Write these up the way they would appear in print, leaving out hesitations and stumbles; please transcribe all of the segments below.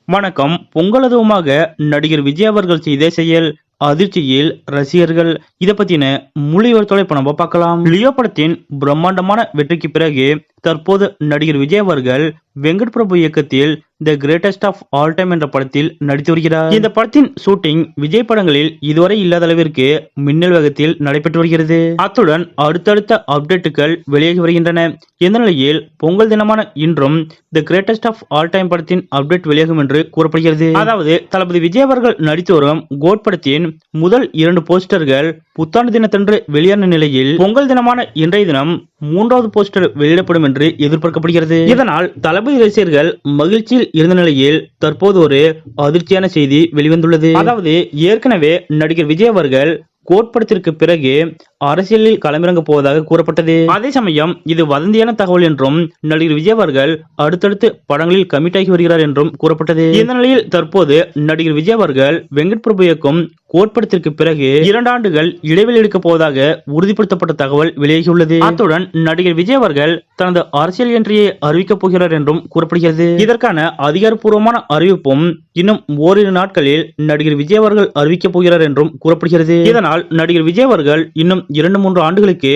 வணக்கம். பொங்கல் அதுவுமாக நடிகர் விஜய் அவர்கள் செய்த செயல் அதிர்ச்சியில் ரசிகர்கள். இத பத்தின முழு விவரத்தோட இப்ப நம்ம பார்க்கலாம். லியோ படத்தின் பிரம்மாண்டமான வெற்றிக்கு பிறகு தற்போது நடிகர் விஜய் அவர்கள் வெங்கட் பிரபு இயக்கத்தில் the greatest of all time என்ற படத்தில் நடித்து வருகிறார். இந்த படத்தின் ஷூட்டிங் விஜய் படங்களில் இதுவரை இல்லாத அளவிற்கு மின்னல் வேகத்தில் நடைபெற்று வருகிறது. அத்துடன் அடுத்தடுத்த அப்டேட்டுகள் வெளியாகி வருகின்றன. இந்த நிலையில் பொங்கல் தினமான இன்றும் the greatest of all time படத்தின் அப்டேட் வெளியாகும் என்று கூறப்படுகிறது. அதாவது தளபதி விஜய் அவர்கள் நடித்து வரும் கோட் படத்தின் முதல் 2 போஸ்டர்கள் புத்தாண்டு தினத்தன்று வெளியான நிலையில் பொங்கல் தினமான இன்றைய தினம் 3வது போஸ்டர் வெளியிடப்படும் என்று எதிர்பார்க்கப்படுகிறது. இதனால் தளபதி ரசிகர்கள் மகிழ்ச்சியில் இருந்த நிலையில் தற்போது ஒரு அதிர்ச்சியான செய்தி வெளிவந்துள்ளது. அதாவது ஏற்கனவே நடிகர் விஜய் அவர்கள் கோட் படத்திற்கு பிறகு அரசியலில் களமிறங்க போவதாக கூறப்பட்டது. அதே சமயம் இது வதந்தியான தகவல் என்றும் நடிகர் விஜய் அவர்கள் அடுத்தடுத்து படங்களில் கமிட் ஆகி வருகிறார் என்றும் கூறப்பட்டது. இந்த நிலையில் தற்போது நடிகர் விஜய் அவர்கள் வெங்கட் பிரபு இயக்கும் கோட் படத்திற்கு பிறகு 2 ஆண்டுகள் இடைவெளி எடுக்கப் போவதாக உறுதிப்படுத்தப்பட்ட தகவல் வெளியாகியுள்ளது. அத்துடன் நடிகர் விஜய் அவர்கள் தனது அரசியல் என்ட்ரியை அறிவிக்கப் போகிறார் என்றும் கூறப்படுகிறது. இதற்கான அதிகாரப்பூர்வமான அறிவிப்பும் இன்னும் ஓரிரு நாட்களில் நடிகர் விஜய் அவர்கள் அறிவிக்கப் போகிறார் என்றும் கூறப்படுகிறது. இதனால் நடிகர் விஜய் அவர்கள் இன்னும் 2-3 ஆண்டுகளுக்கு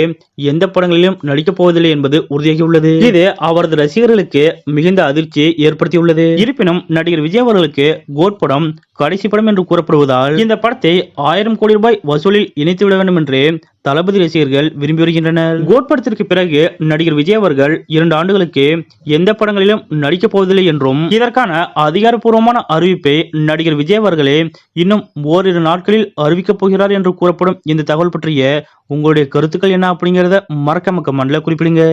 எந்த படங்களிலும் நடிக்கப் போவதில்லை என்பது உறுதியாகியுள்ளது. இது அவரது ரசிகர்களுக்கு மிகுந்த அதிர்ச்சியை ஏற்படுத்தியுள்ளது. இருப்பினும் நடிகர் விஜய் அவர்களுக்கு கோட் படம் கடைசி படம் என்று கூறப்படுவதால் இந்த படத்தை 1000 கோடி ரூபாய் வசூலில் இணைத்துவிட வேண்டும் என்று தளபதி ரசிகர்கள் விரும்பி வருகின்றனர். கோட் படத்திற்கு பிறகு நடிகர் விஜய் அவர்கள் 2 ஆண்டுகளுக்கு எந்த படங்களிலும் நடிக்கப் போவதில்லை என்றும் இதற்கான அதிகாரப்பூர்வமான அறிவிப்பை நடிகர் விஜய் அவர்களே இன்னும் ஓரிரு நாட்களில் அறிவிக்கப் போகிறார் என்று கூறப்படும் இந்த தகவல் பற்றிய உங்களுடைய கருத்துக்கள் என்ன அப்படிங்கறத மறக்காம கமெண்ட்ல குறிப்பிடுங்க.